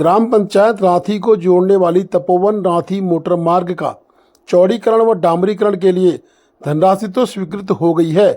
ग्राम पंचायत रांथी को जोड़ने वाली तपोवन रांथी मोटर मार्ग का चौड़ीकरण व डामरीकरण के लिए धनराशि तो स्वीकृत हो गई है।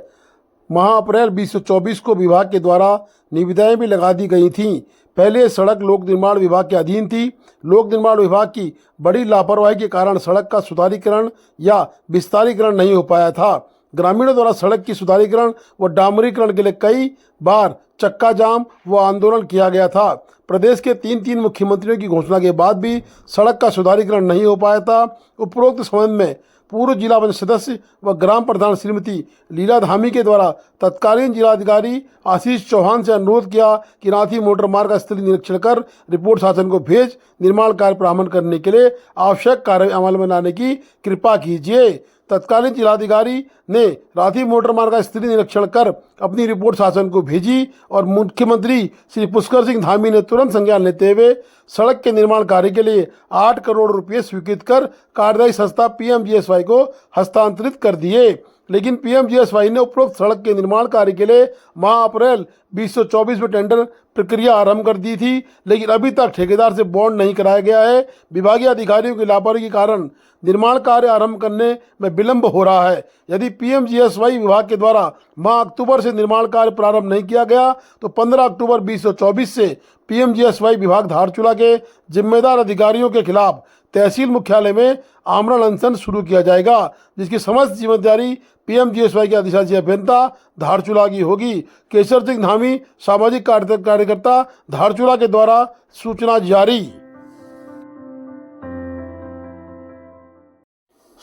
माह अप्रैल 2024 को विभाग के द्वारा निविदाएं भी लगा दी गई थीं। पहले ये सड़क लोक निर्माण विभाग के अधीन थी। लोक निर्माण विभाग की बड़ी लापरवाही के कारण सड़क का सुधारीकरण या विस्तारीकरण नहीं हो पाया था। ग्रामीणों द्वारा सड़क की सुधारीकरण व डामरीकरण के लिए कई बार चक्का जाम व आंदोलन किया गया था। प्रदेश के तीन मुख्यमंत्रियों की घोषणा के बाद भी सड़क का सुधारीकरण नहीं हो पाया था। उपरोक्त संबंध में पूर्व जिला पंचायत सदस्य व ग्राम प्रधान श्रीमती लीला धामी के द्वारा तत्कालीन जिलाधिकारी आशीष चौहान से अनुरोध किया कि रांथी मोटर मार्ग का स्थलीय निरीक्षण कर रिपोर्ट शासन को भेज निर्माण कार्य प्रारंभ करने के लिए आवश्यक कार्य अमल में लाने की कृपा कीजिए। तत्कालीन जिलाधिकारी ने रांथी मोटर मार्ग का स्थलीय निरीक्षण कर अपनी रिपोर्ट शासन को भेजी और मुख्यमंत्री श्री पुष्कर सिंह धामी ने तुरंत संज्ञान लेते हुए सड़क के निर्माण कार्य के लिए 8 करोड़ रुपए स्वीकृत कर कार्यदायी संस्था पीएमजीएसवाई को हस्तांतरित कर दिए। लेकिन पीएमजीएसवाई ने उपरोक्त सड़क के निर्माण कार्य के लिए माह अप्रैल 2024 में टेंडर प्रक्रिया आरंभ कर दी थी, लेकिन अभी तक ठेकेदार से बॉन्ड नहीं कराया गया है। विभागीय अधिकारियों की लापरवाही के कारण निर्माण कार्य आरंभ करने में विलंब हो रहा है। यदि पीएमजीएसवाई विभाग के द्वारा माह अक्टूबर से निर्माण कार्य प्रारंभ नहीं किया गया तो 15 अक्टूबर 2024 से पीएमजीएसवाई विभाग धारचूला के जिम्मेदार अधिकारियों के खिलाफ तहसील मुख्यालय में आमरण अनशन शुरू किया जाएगा, जिसकी समस्त जिम्मेदारी पीएमजीएसवाई के अधिशासी अभियंता धारचूला की होगी। केशर सिंह धामी, सामाजिक कार्यकर्ता, धारचूला के द्वारा सूचना जारी।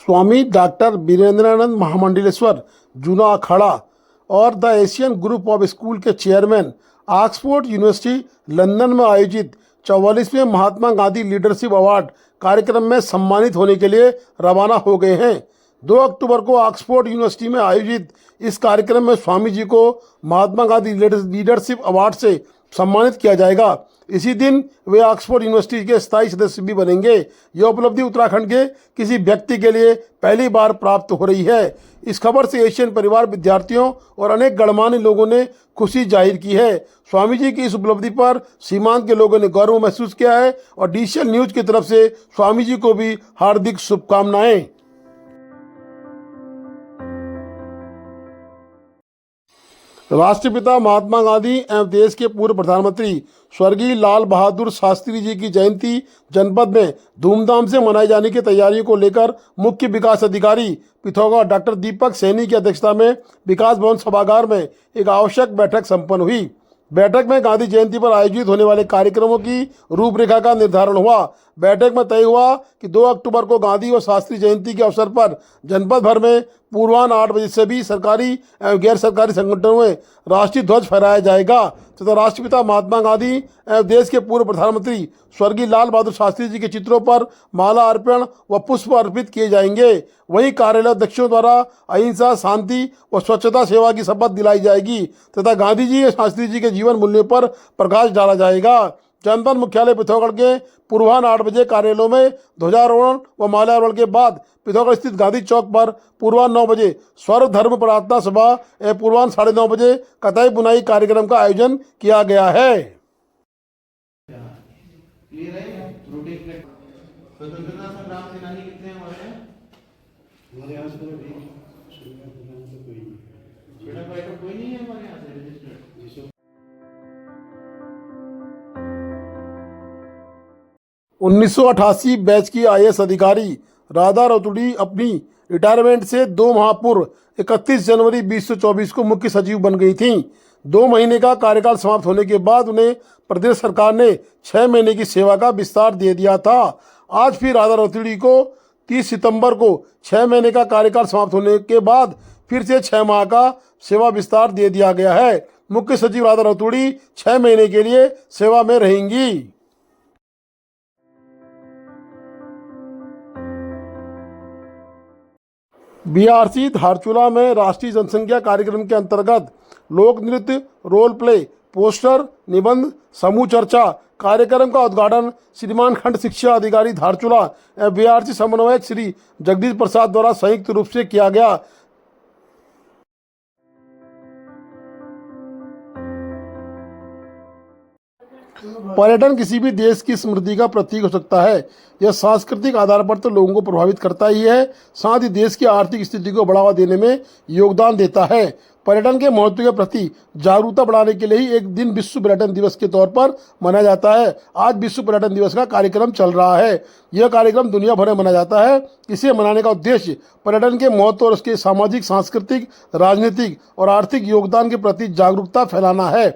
स्वामी डॉक्टर वीरेंद्रानंद महामंडलेश्वर जूना अखाड़ा और the Asian group of school के चेयरमैन ऑक्सफोर्ड यूनिवर्सिटी लंदन में आयोजित 44वें महात्मा गांधी लीडरशिप अवार्ड कार्यक्रम में सम्मानित होने के लिए रवाना हो गए हैं। 2 अक्टूबर को ऑक्सफोर्ड यूनिवर्सिटी में आयोजित इस कार्यक्रम में स्वामी जी को महात्मा गांधी लीडरशिप अवार्ड से सम्मानित किया जाएगा। इसी दिन वे ऑक्सफोर्ड यूनिवर्सिटी के स्थायी सदस्य भी बनेंगे। यह उपलब्धि उत्तराखंड के किसी व्यक्ति के लिए पहली बार प्राप्त हो रही है। इस खबर से एशियन परिवार, विद्यार्थियों और अनेक गणमान्य लोगों ने खुशी जाहिर की है। स्वामी जी की इस उपलब्धि पर सीमांत के लोगों ने गौरव महसूस किया है और डीसीएल न्यूज की तरफ से स्वामी जी को भी हार्दिक शुभकामनाएं। राष्ट्रपिता महात्मा गांधी एवं देश के पूर्व प्रधानमंत्री स्वर्गीय लाल बहादुर शास्त्री जी की जयंती जनपद में धूमधाम से मनाई जाने की तैयारियों को लेकर मुख्य विकास अधिकारी पिथौरागढ़ डॉक्टर दीपक सैनी की अध्यक्षता में विकास भवन सभागार में एक आवश्यक बैठक संपन्न हुई। बैठक में गांधी जयंती पर आयोजित होने वाले कार्यक्रमों की रूपरेखा का निर्धारण हुआ। बैठक में तय हुआ कि 2 अक्टूबर को गांधी व शास्त्री जयंती के अवसर पर जनपद भर में पूर्वाह्न 8 बजे से भी सरकारी एवं गैर सरकारी संगठनों में राष्ट्रीय ध्वज फहराया जाएगा तथा राष्ट्रपिता महात्मा गांधी एवं देश के पूर्व प्रधानमंत्री स्वर्गीय लाल बहादुर शास्त्री जी के चित्रों पर माला अर्पण व पुष्प अर्पित किए जाएंगे। वहीं कार्यालय अध्यक्षों द्वारा अहिंसा, शांति व स्वच्छता सेवा की शपथ दिलाई जाएगी तथा गांधी जी और शास्त्री जी के जीवन मूल्यों पर प्रकाश डाला जाएगा। जनपद मुख्यालय पिथौरागढ़ के पूर्वाह्न 8 बजे कार्यालयों में ध्वजारोहण व माल्यार्पण के बाद पिथौरागढ़ स्थित गांधी चौक पर पूर्वाह्न 9 बजे सर्वधर्म प्रार्थना सभा एवं पूर्वाह्न 9:30 बजे कताई बुनाई कार्यक्रम का आयोजन किया गया है। स्वतंत्रता संग्राम सेनानी कितने हैं हमारे यहाँ? कोई नहीं है हमारे यहाँ से रजिस्टर्ड। 1988 बैच की आईएएस अधिकारी राधा रतुड़ी अपनी रिटायरमेंट से 2 माह पूर्व 31 जनवरी 2024 को मुख्य सचिव बन गई थीं। 2 महीने का कार्यकाल समाप्त होने के बाद उन्हें प्रदेश सरकार ने 6 महीने की सेवा का विस्तार दे दिया था। आज फिर राधा रतुड़ी को 30 सितंबर को 6 महीने का कार्यकाल समाप्त होने के बाद फिर से 6 माह का सेवा विस्तार दे दिया गया है। मुख्य सचिव राधा रतुड़ी 6 महीने के लिए सेवा में रहेंगी। बीआरसी धारचूला में राष्ट्रीय जनसंख्या कार्यक्रम के अंतर्गत लोक नृत्य, रोल प्ले, पोस्टर, निबंध, समूह चर्चा कार्यक्रम का उद्घाटन श्रीमान खंड शिक्षा अधिकारी धारचूला एवं बीआरसी समन्वयक श्री जगदीश प्रसाद द्वारा संयुक्त रूप से किया गया। पर्यटन किसी भी देश की समृद्धि का प्रतीक हो सकता है। यह सांस्कृतिक आधार पर तो लोगों को प्रभावित करता ही है, साथ ही देश की आर्थिक स्थिति को बढ़ावा देने में योगदान देता है। पर्यटन के महत्व के प्रति जागरूकता बढ़ाने के लिए ही एक दिन विश्व पर्यटन दिवस के तौर पर मनाया जाता है। आज विश्व पर्यटन दिवस का कार्यक्रम चल रहा है। यह कार्यक्रम दुनिया भर में मनाया जाता है। इसे मनाने का उद्देश्य पर्यटन के महत्व और उसके सामाजिक, सांस्कृतिक, राजनीतिक और आर्थिक योगदान के प्रति जागरूकता फैलाना है।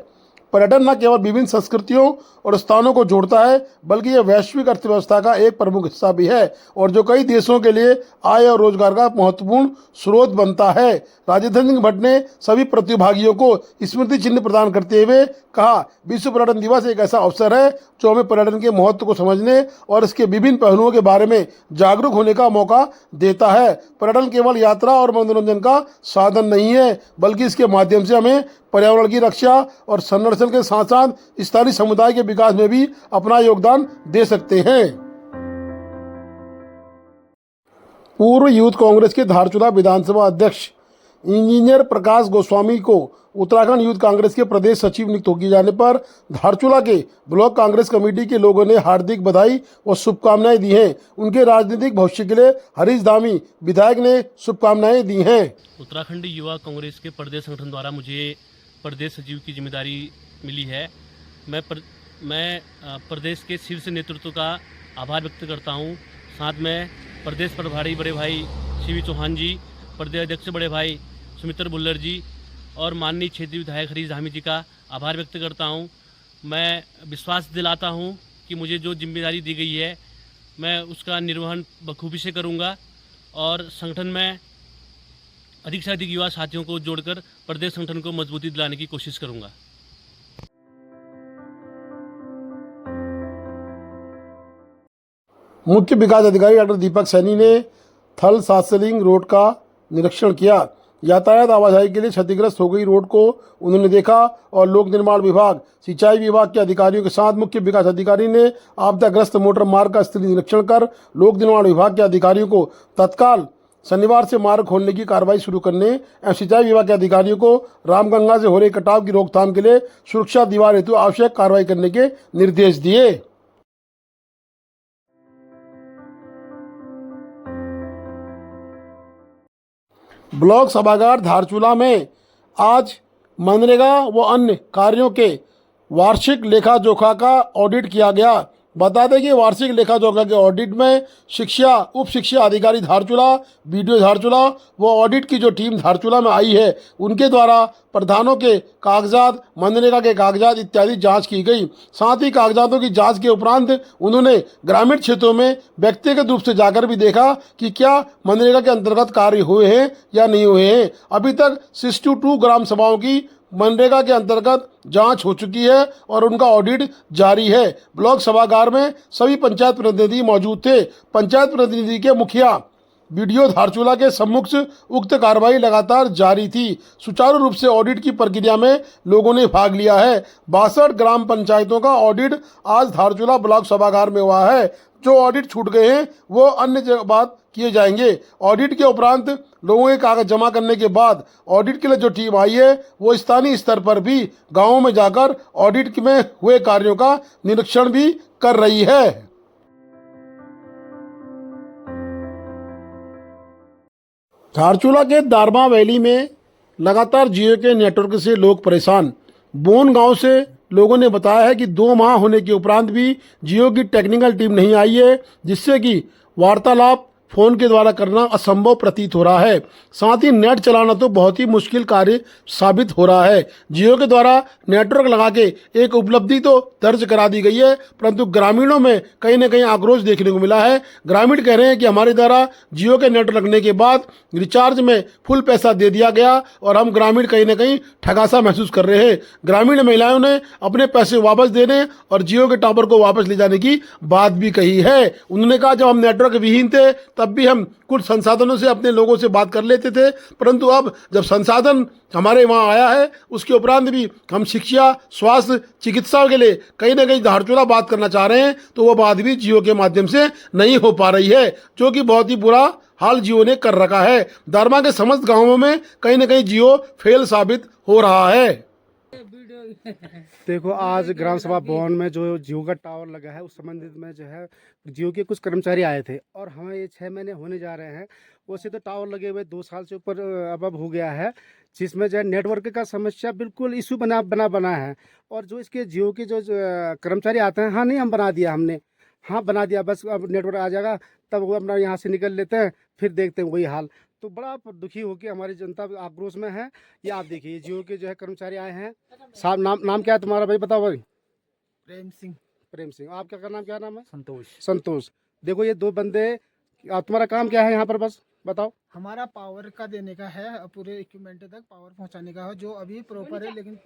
पर्यटन न केवल विभिन्न संस्कृतियों और स्थानों को जोड़ता है, बल्कि यह वैश्विक अर्थव्यवस्था का एक प्रमुख हिस्सा भी है और जो कई देशों के लिए आय और रोजगार का महत्वपूर्ण स्रोत बनता है। राजेंद्र सिंह भट्ट ने सभी प्रतिभागियों को स्मृति चिन्ह प्रदान करते हुए कहा, विश्व पर्यटन दिवस एक ऐसा अवसर है जो हमें पर्यटन के महत्व को समझने और इसके विभिन्न पहलुओं के बारे में जागरूक होने का मौका देता है। पर्यटन केवल यात्रा और मनोरंजन का साधन नहीं है, बल्कि इसके माध्यम से हमें पर्यावरण की रक्षा और संरक्षण के साथ साथ स्थानीय समुदाय के विकास में भी अपना योगदान दे सकते हैं। पूर्व यूथ कांग्रेस के धारचूला विधानसभा अध्यक्ष इंजीनियर प्रकाश गोस्वामी को उत्तराखंड यूथ कांग्रेस के प्रदेश सचिव नियुक्त किए जाने पर धारचूला के ब्लॉक कांग्रेस कमेटी के लोगों ने हार्दिक बधाई और शुभकामनाएं दी हैं। उनके राजनीतिक भविष्य के लिए हरीश धामी विधायक ने शुभकामनाएं दी हैं। उत्तराखंड युवा कांग्रेस के प्रदेश संगठन द्वारा मुझे प्रदेश सचिव की जिम्मेदारी मिली है। मैं प्रदेश के शीर्ष नेतृत्व का आभार व्यक्त करता हूं। साथ में प्रदेश प्रभारी बड़े भाई शिवी चौहान जी, प्रदेश अध्यक्ष बड़े भाई सुमित्र बुल्लर जी और माननीय क्षेत्रीय विधायक हरीश धामी जी का आभार व्यक्त करता हूं। मैं विश्वास दिलाता हूं कि मुझे जो जिम्मेदारी दी गई है मैं उसका निर्वहन बखूबी से करूंगा और संगठन में अधिक से अधिक युवा साथियों को जोड़कर प्रदेश संगठन को मजबूती दिलाने की कोशिश करूंगा। मुख्य विकास अधिकारी डॉक्टर दीपक सैनी ने थल सासलिंग रोड का निरीक्षण किया। यातायात आवाजाही के लिए क्षतिग्रस्त हो गई रोड को उन्होंने देखा और लोक निर्माण विभाग, सिंचाई विभाग के अधिकारियों के साथ मुख्य विकास अधिकारी ने आपदाग्रस्त मोटर मार्ग का स्थलीय निरीक्षण कर लोक निर्माण विभाग के अधिकारियों को तत्काल शनिवार से मार्ग खोलने की कार्रवाई शुरू करने एवं सिंचाई विभाग के अधिकारियों को रामगंगा से हो रहे कटाव की रोकथाम के लिए सुरक्षा दीवार हेतु आवश्यक कार्रवाई करने के निर्देश दिए। ब्लॉक सभागार धारचूला में आज मनरेगा व अन्य कार्यों के वार्षिक लेखा जोखा का ऑडिट किया गया। बता दें कि वार्षिक लेखा जोखा के ऑडिट में शिक्षा उप शिक्षा अधिकारी धारचूला, बीडीओ धारचूला व ऑडिट की जो टीम धारचूला में आई है उनके द्वारा प्रधानों के कागजात, मनरेगा के कागजात इत्यादि जांच की गई। साथ ही कागजातों की जांच के उपरांत उन्होंने ग्रामीण क्षेत्रों में व्यक्तिगत रूप से जाकर भी देखा कि क्या मनरेगा के अंतर्गत कार्य हुए हैं या नहीं हुए हैं। अभी तक 62 ग्राम सभाओं की मनरेगा के अंतर्गत जांच हो चुकी है और उनका ऑडिट जारी है। ब्लॉक सभागार में सभी पंचायत प्रतिनिधि मौजूद थे। पंचायत प्रतिनिधि के मुखिया बीडीओ धारचूला के सम्मुख उक्त कार्रवाई लगातार जारी थी। सुचारू रूप से ऑडिट की प्रक्रिया में लोगों ने भाग लिया है। 62 ग्राम पंचायतों का ऑडिट आज धारचूला ब्लॉक सभागार में हुआ है। जो ऑडिट छूट गए हैं वो अन्य जगह बात किए जाएंगे। ऑडिट के उपरांत लोगों के कागज जमा करने के बाद ऑडिट के लिए जो टीम आई है वो स्थानीय स्तर पर भी गांवों में जाकर ऑडिट में हुए कार्यों का निरीक्षण भी कर रही है। धारचूला के दारमा वैली में लगातार जियो के नेटवर्क से लोग परेशान। बोन गांव से लोगों ने बताया है कि 2 माह होने के उपरांत भी जियो की टेक्निकल टीम नहीं आई है, जिससे कि वार्तालाप फ़ोन के द्वारा करना असंभव प्रतीत हो रहा है। साथ ही नेट चलाना तो बहुत ही मुश्किल कार्य साबित हो रहा है। जियो के द्वारा नेटवर्क लगा के एक उपलब्धि तो दर्ज करा दी गई है, परंतु ग्रामीणों में कहीं ना कहीं आक्रोश देखने को मिला है। ग्रामीण कह रहे हैं कि हमारे द्वारा जियो के नेटवर्क लगने के बाद रिचार्ज में फुल पैसा दे दिया गया और हम ग्रामीण कहीं ना कहीं ठगासा महसूस कर रहे हैं। ग्रामीण महिलाओं ने अपने पैसे वापस देने और जियो के टावर को वापस ले जाने की बात भी कही है। उन्होंने कहा जब हम नेटवर्क विहीन थे तब भी हम कुछ संसाधनों से अपने लोगों से बात कर लेते थे, परंतु अब जब संसाधन हमारे वहाँ आया है उसके उपरांत भी हम शिक्षा, स्वास्थ्य, चिकित्सा के लिए कहीं ना कहीं धारचूला बात करना चाह रहे हैं तो वो बात भी जियो के माध्यम से नहीं हो पा रही है, जो कि बहुत ही बुरा हाल जियो ने कर रखा है। दारमा के समस्त गाँवों में कहीं ना कहीं जियो फेल साबित हो रहा है। देखो आज ग्राम सभा भवन में जो जियो का टावर लगा है उस संबंधित में जो है जियो के कुछ कर्मचारी आए थे और हमें ये 6 महीने होने जा रहे हैं। वैसे तो टावर लगे हुए 2 साल से ऊपर अब हो गया है, जिसमें जो है नेटवर्क का समस्या बिल्कुल इशू बना है। और जो इसके जियो के जो कर्मचारी आते हैं, हाँ नहीं हम बना दिया हमने, हाँ बना दिया, बस अब नेटवर्क आ जाएगा तब वो अपना यहाँ से निकल लेते हैं, फिर देखते हैं वही हाल। तो बड़ा दुखी होकर हमारी जनता आक्रोश में है। ये आप देखिए जियो के जो है कर्मचारी आए हैं। साहब नाम क्या है तुम्हारा भाई, बताओ भाई। प्रेम सिंह। प्रेम सिंह। आपका नाम क्या नाम है? संतोष। संतोष। देखो ये 2 बंदे, तुम्हारा काम क्या है यहाँ पर, बस बताओ। हमारा पावर का देने का है, पूरे इक्विपमेंट तक पावर पहुंचाने का है, जो अभी प्रॉपर है, लेकिन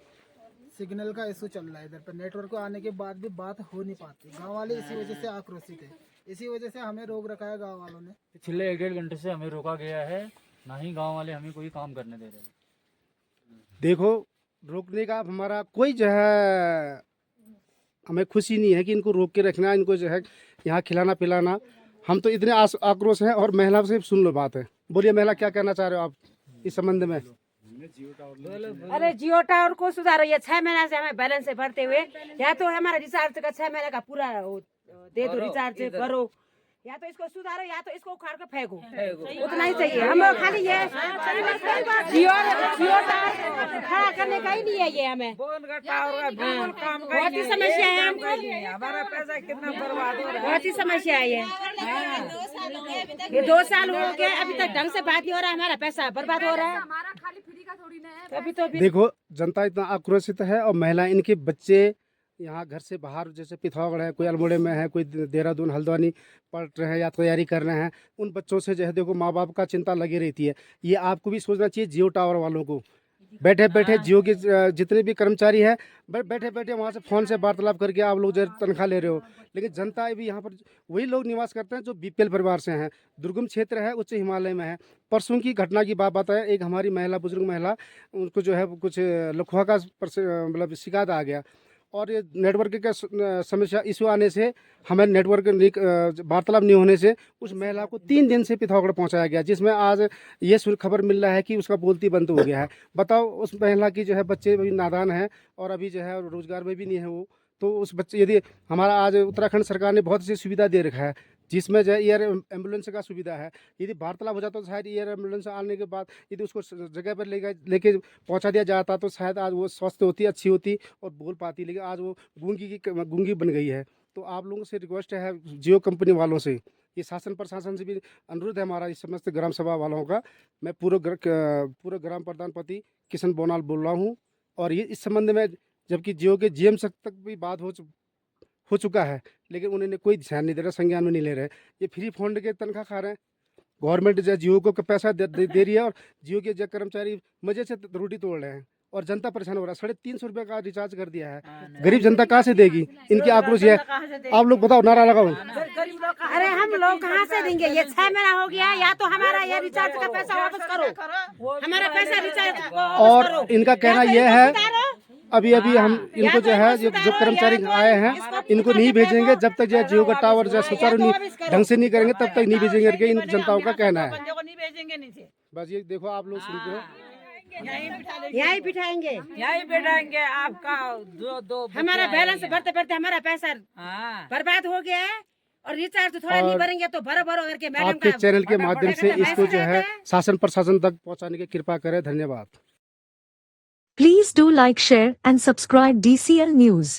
सिग्नल का इशू चल रहा है इधर पर। नेटवर्क आने के बाद भी बात हो नहीं पाती। गांव वाले इसी वजह से आक्रोशित है, इसी वजह से हमें रोक रखा है गांव वालों ने। पिछले 1-1.5 घंटे से हमें रोका गया है, ना ही गांव वाले हमें कोई काम करने दे रहे हैं। देखो रोकने का हमारा कोई जो है हमें खुशी नहीं है कि इनको रोक के रखना, इनको जो है यहाँ खिलाना पिलाना। हम तो इतने आक्रोश हैं। और महिला से सुन लो बात है। बोलिए महिला, क्या कहना चाह रहे हो आप इस संबंध में? अरे जियो टावर को सुधारो, ये 6 महीना से हमें बैलेंस से भरते हुए, या तो हमारा रिचार्ज का 6 महीने का पूरा दे दो, रिचार्ज भरो, या तो इसको सुधारो, या तो इसको उखाड़ के फेंको। उतना ही चाहिए। हम खाली ये जियो टावर खड़ा करने का ही नहीं है, ये हमें बहुत ही समस्या है हमको, हमारा पैसा कितना बर्बाद हो रहा है, बहुत ही समस्या है ये 2 साल हो गए, अभी तक ढंग से बात नहीं हो रहा है, हमारा पैसा बर्बाद हो रहा है। अभी तो देखो जनता इतना आक्रोशित है। और महिला, इनके बच्चे यहाँ घर से बाहर, जैसे पिथौरागढ़ है, कोई अल्मोड़े में है, कोई देहरादून हल्द्वानी पढ़ रहे हैं या तैयारी कर रहे हैं, उन बच्चों से जो है देखो माँ बाप का चिंता लगी रहती है। ये आपको भी सोचना चाहिए, जियो टावर वालों को। बैठे बैठे जियो के जितने भी कर्मचारी हैं, बैठे बैठे वहाँ से फ़ोन से वार्तालाप करके आप लोग जो तनख्वाह ले रहे हो। लेकिन जनता भी यहाँ पर वही लोग निवास करते हैं जो बीपीएल परिवार से हैं, दुर्गम क्षेत्र है, उच्च हिमालय में है। परसों की घटना की बात है, एक हमारी महिला, बुजुर्ग महिला, उनको जो है कुछ लकवा का मतलब शिकायत आ गया। और ये नेटवर्क का समस्या इशू आने से, हमें नेटवर्क वार्तालाप नहीं होने से उस महिला को 3 दिन से पिथौरागढ़ पहुंचाया गया, जिसमें आज ये खबर मिल रहा है कि उसका बोलती बंद हो गया है। बताओ, उस महिला की जो है बच्चे भी नादान हैं और अभी जो है रोजगार में भी नहीं है वो। तो उस बच्चे, यदि हमारा आज उत्तराखंड सरकार ने बहुत सी सुविधा दे रखा है, जिसमें जो है एयर एम्बुलेंस का सुविधा है। यदि वार्तालाप हो जाता तो शायद एयर एम्बुलेंस आने के बाद यदि उसको जगह पर लेके पहुंचा दिया जाता तो शायद आज वो स्वस्थ होती, अच्छी होती और बोल पाती। लेकिन आज वो गूंगी बन गई है। तो आप लोगों से रिक्वेस्ट है, जियो कंपनी वालों से, ये शासन प्रशासन से भी अनुरोध है हमारा, इस समस्त ग्राम सभा वालों का। मैं पूरे ग्राम प्रधान पति किशन बोनाल बोल रहा हूँ। और ये इस संबंध में, जबकि जियो के जीएम तक भी बात हो चुका है, लेकिन उन्होंने कोई ध्यान नहीं दे रहा, संज्ञान में नहीं ले रहे। ये फ्री फंड के तनख्वाह खा रहे हैं। गवर्नमेंट जो जियो को पैसा दे रही है और जियो के जो कर्मचारी मजे से रोटी तोड़ रहे हैं और जनता परेशान हो रहा है। 350 रुपये का रिचार्ज कर दिया है, गरीब जनता कहाँ से देगी? इनकी आक्रोश है। आप लोग बताओ, नारा लगाओ। अरे हम लोग कहाँ से देंगे? ये 6 महीना हो गया, या तो हमारा ये रिचार्ज का पैसा वापस करो, हमारा पैसा रिचार्ज और इनका कहना यह है, अभी हम इनको जो है जो कर्मचारी आए हैं इनको नहीं भेजेंगे जब तक जो जियो का टावर जो सुचारू ढंग से नहीं करेंगे, तब तक नहीं भेजेंगे करके इन जनताओं का कहना है। बस ये देखो, आप लोग सुनते हो, यही बिठाएंगे आपका दो हमारा बैलेंस भरते भरते हमारा पैसा बर्बाद हो गया है। और रिचार्ज तो थोड़ा नहीं भरेंगे तो भरो करके मैडम आपके चैनल के माध्यम से इसको जो है शासन प्रशासन तक पहुंचाने की कृपा करें। धन्यवाद। Please do like, share and subscribe DCL News.